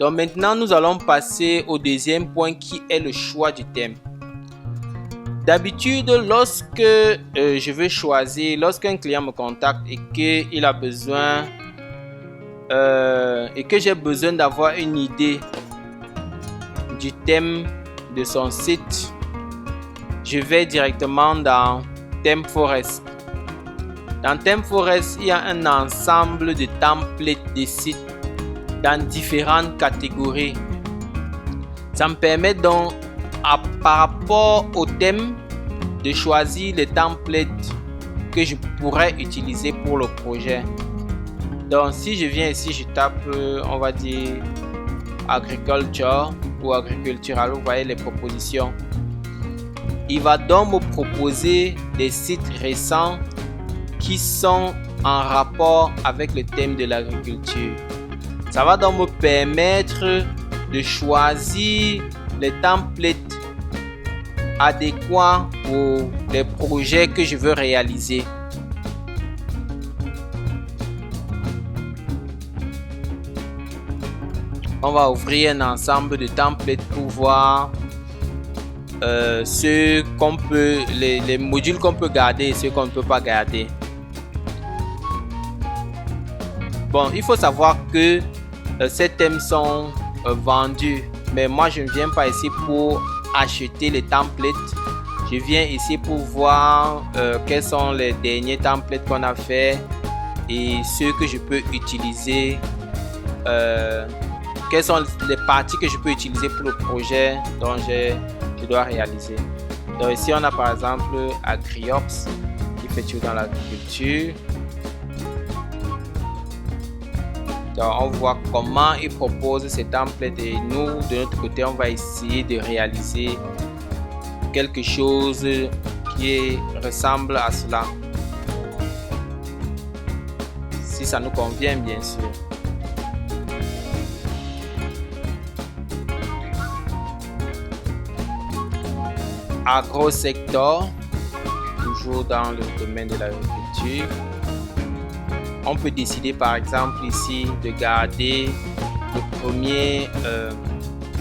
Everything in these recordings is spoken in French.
Donc maintenant, nous allons passer au deuxième point qui est le choix du thème. D'habitude, lorsque je veux choisir, lorsqu'un client me contacte et qu'il a besoin et que j'ai besoin d'avoir une idée du thème de son site, je vais directement dans ThemeForest. Dans ThemeForest, il y a un ensemble de templates de sites dans différentes catégories. Ça me permet donc, par rapport au thème, de choisir les templates que je pourrais utiliser pour le projet. Donc, si je viens ici, je tape, on va dire, agriculture ou agricultural, vous voyez les propositions. Il va donc me proposer des sites récents qui sont en rapport avec le thème de l'agriculture. Ça va donc me permettre de choisir les templates adéquats pour les projets que je veux réaliser. On va ouvrir un ensemble de templates pour voir ceux qu'on peut, les modules qu'on peut garder et ceux qu'on ne peut pas garder. Bon, il faut savoir que ces thèmes sont vendus, mais moi je ne viens pas ici pour acheter les templates. Je viens ici pour voir quels sont les derniers templates qu'on a fait et ceux que je peux utiliser. Quelles sont les parties que je peux utiliser pour le projet dont je dois réaliser. Donc ici on a par exemple AgriOps qui fait tout dans l'agriculture. Donc on voit comment il propose ces templates et nous de notre côté on va essayer de réaliser quelque chose qui ressemble à cela, si ça nous convient bien sûr. Agrosector, toujours dans le domaine de l'agriculture. On peut décider par exemple ici de garder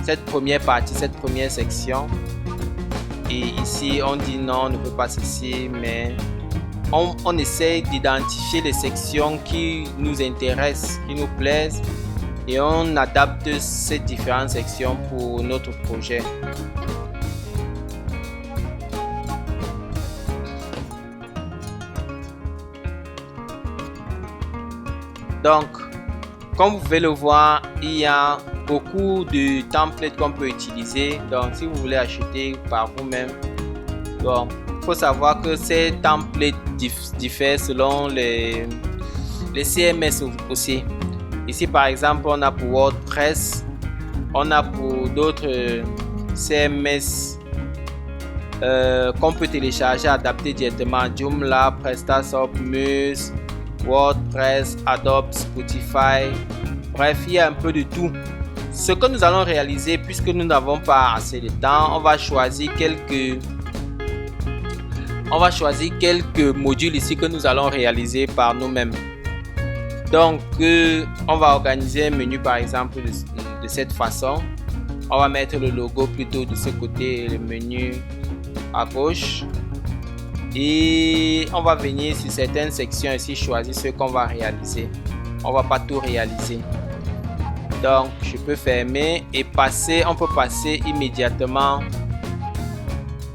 cette première partie, cette première section. Et ici on dit non, on ne veut pas ceci, mais on essaie d'identifier les sections qui nous intéressent, qui nous plaisent, et on adapte ces différentes sections pour notre projet. Donc, comme vous pouvez le voir, il y a beaucoup de templates qu'on peut utiliser. Donc, si vous voulez acheter par vous-même, donc il faut savoir que ces templates diffèrent selon les CMS aussi. Ici, par exemple, on a pour WordPress, on a pour d'autres CMS qu'on peut télécharger, adapter directement. Joomla, PrestaShop, Muse, WordPress, Adobe, Spotify, bref, il y a un peu de tout. Ce que nous allons réaliser, puisque nous n'avons pas assez de temps, on va choisir quelques modules ici que nous allons réaliser par nous-mêmes. Donc, on va organiser un menu par exemple de cette façon. On va mettre le logo plutôt de ce côté et le menu à gauche. Et on va venir sur certaines sections ici, choisir ce qu'on va réaliser. On va pas tout réaliser. Donc, je peux fermer et passer. On peut passer immédiatement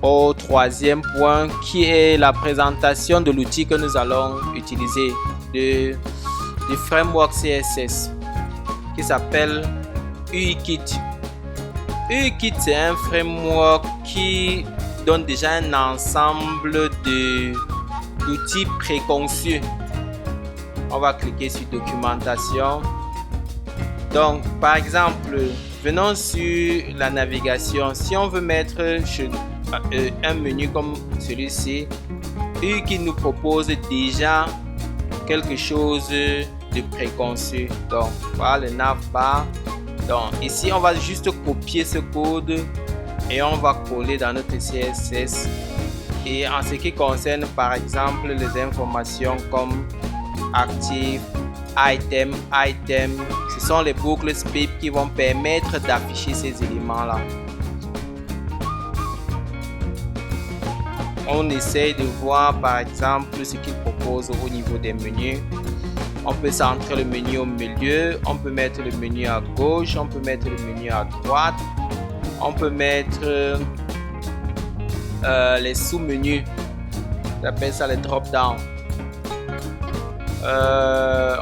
au troisième point qui est la présentation de l'outil que nous allons utiliser, du framework CSS qui s'appelle UIKit. UIKit, c'est un framework qui donne déjà un ensemble d'outils préconçus. On va cliquer sur documentation. Donc, par exemple, venons sur la navigation. Si on veut mettre un menu comme celui-ci, qui nous propose déjà quelque chose de préconçu. Donc, voilà le navbar. Donc, ici, on va juste copier ce code et on va coller dans notre CSS. Et en ce qui concerne par exemple les informations comme active, item, item. Ce sont les boucles SPIP qui vont permettre d'afficher ces éléments-là. On essaye de voir par exemple ce qu'il propose au niveau des menus. On peut centrer le menu au milieu, on peut mettre le menu à gauche, on peut mettre le menu à droite, on peut mettre les sous-menus. J'appelle ça les drop-down.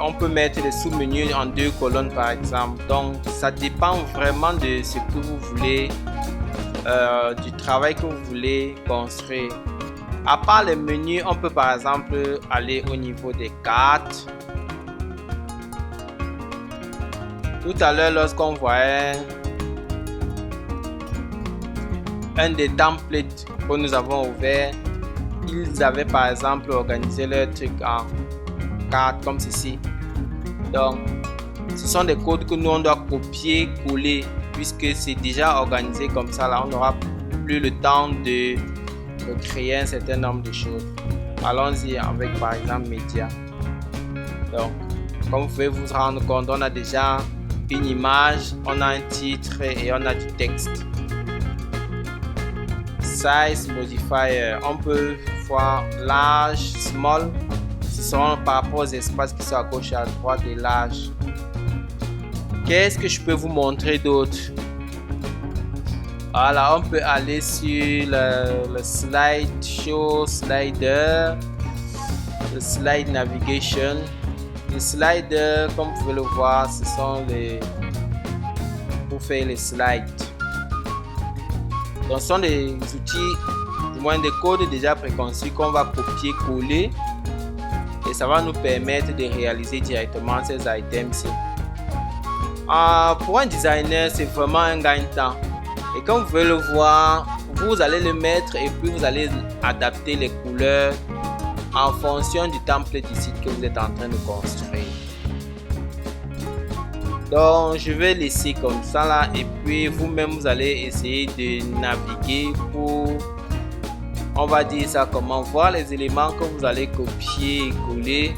On peut mettre les sous-menus en 2 colonnes par exemple. Donc ça dépend vraiment de ce que vous voulez, du travail que vous voulez construire. À part les menus, on peut par exemple aller au niveau des cartes. Tout à l'heure, lorsqu'on voyait un des templates que nous avons ouvert, ils avaient par exemple organisé leur truc en cartes comme ceci. Donc, ce sont des codes que nous on doit copier, coller, puisque c'est déjà organisé comme ça. Là, on n'aura plus le temps de créer un certain nombre de choses. Allons-y avec par exemple médias. Donc, comme vous pouvez vous rendre compte, on a déjà une image, on a un titre et on a du texte. Size modifier, on peut voir large, small. Ce sont par rapport aux espaces qui sont à gauche et à droite et large. Qu'est-ce que je peux vous montrer d'autre? Voilà, on peut aller sur le slide show, slider, le slide navigation. Les sliders, comme vous pouvez le voir, ce sont les pour faire les slides. Donc, ce sont des outils, du moins des codes déjà préconçus qu'on va copier-coller et ça va nous permettre de réaliser directement ces items-ci. Pour un designer, c'est vraiment un gain-temps. Et comme vous pouvez le voir, vous allez le mettre et puis vous allez adapter les couleurs en fonction du template du site que vous êtes en train de construire. Donc je vais laisser comme ça là et puis vous-même vous allez essayer de naviguer pour, on va dire ça comment, voir les éléments que vous allez copier et coller.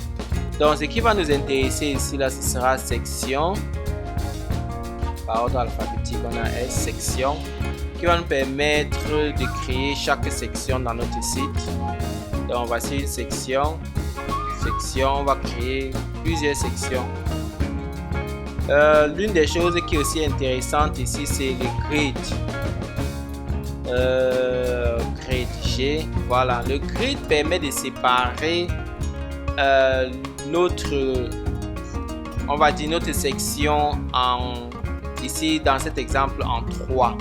Donc ce qui va nous intéresser ici là, ce sera section. Par ordre alphabétique, on a S, section, qui va nous permettre de créer chaque section dans notre site. Donc voici une section, on va créer plusieurs sections. L'une des choses qui est aussi intéressante ici, c'est le grid. Grid G, voilà, le grid permet de séparer notre, on va dire notre section en, ici dans cet exemple en 3.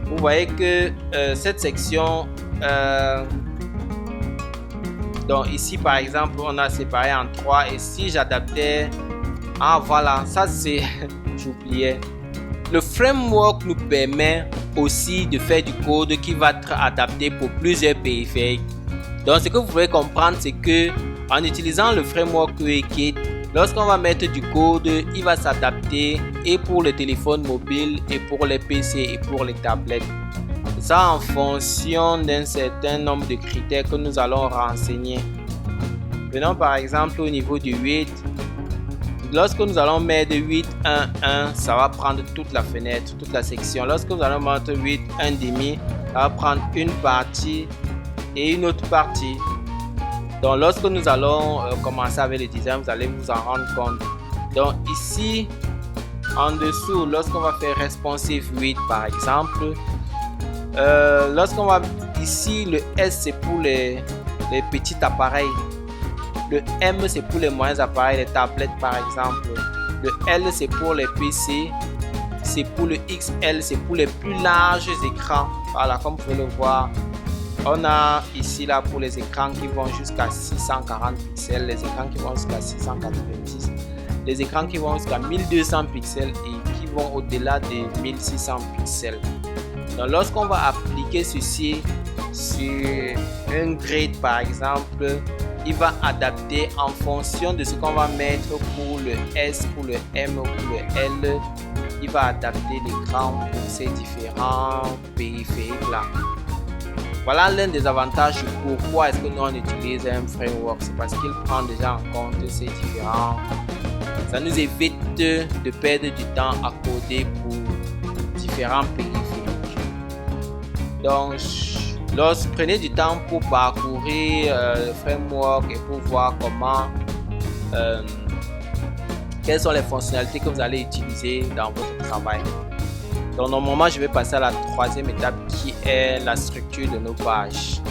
Vous voyez que cette section donc ici par exemple on a séparé en 3 et si j'adaptais, voilà, ça c'est j'oubliais, le framework nous permet aussi de faire du code qui va être adapté pour plusieurs périphériques. Donc ce que vous pouvez comprendre, c'est que en utilisant le framework QEkit, lorsqu'on va mettre du code, il va s'adapter et pour le téléphone mobile et pour les PC et pour les tablettes. Ça en fonction d'un certain nombre de critères que nous allons renseigner. Venons par exemple au niveau du 8. Lorsque nous allons mettre 8.1.1, ça va prendre toute la fenêtre, toute la section. Lorsque nous allons mettre 8.1.5, ça va prendre une partie et une autre partie. Donc lorsque nous allons commencer avec le design, vous allez vous en rendre compte. Donc ici, en dessous, lorsqu'on va faire responsive 8 par exemple, lorsqu'on va ici, le S c'est pour les petits appareils, le M c'est pour les moyens appareils, les tablettes par exemple, le L c'est pour les PC, c'est pour le XL, c'est pour les plus larges écrans. Voilà, comme vous pouvez le voir, on a ici là pour les écrans qui vont jusqu'à 640 pixels, les écrans qui vont jusqu'à 690, les écrans qui vont jusqu'à 1200 pixels et qui vont au-delà des 1600 pixels. Donc lorsqu'on va appliquer ceci sur un grid par exemple, il va adapter en fonction de ce qu'on va mettre pour le S, pour le M ou pour le L. Il va adapter l'écran pour ces différents périphériques là. Voilà l'un des avantages de pourquoi est-ce que nous on utilise un framework. C'est parce qu'il prend déjà en compte ces différents. Ça nous évite de perdre du temps à coder pour différents périphériques. Donc, prenez du temps pour parcourir le framework et pour voir quelles sont les fonctionnalités que vous allez utiliser dans votre travail. Donc, normalement, je vais passer à la troisième étape qui est la structure de nos pages.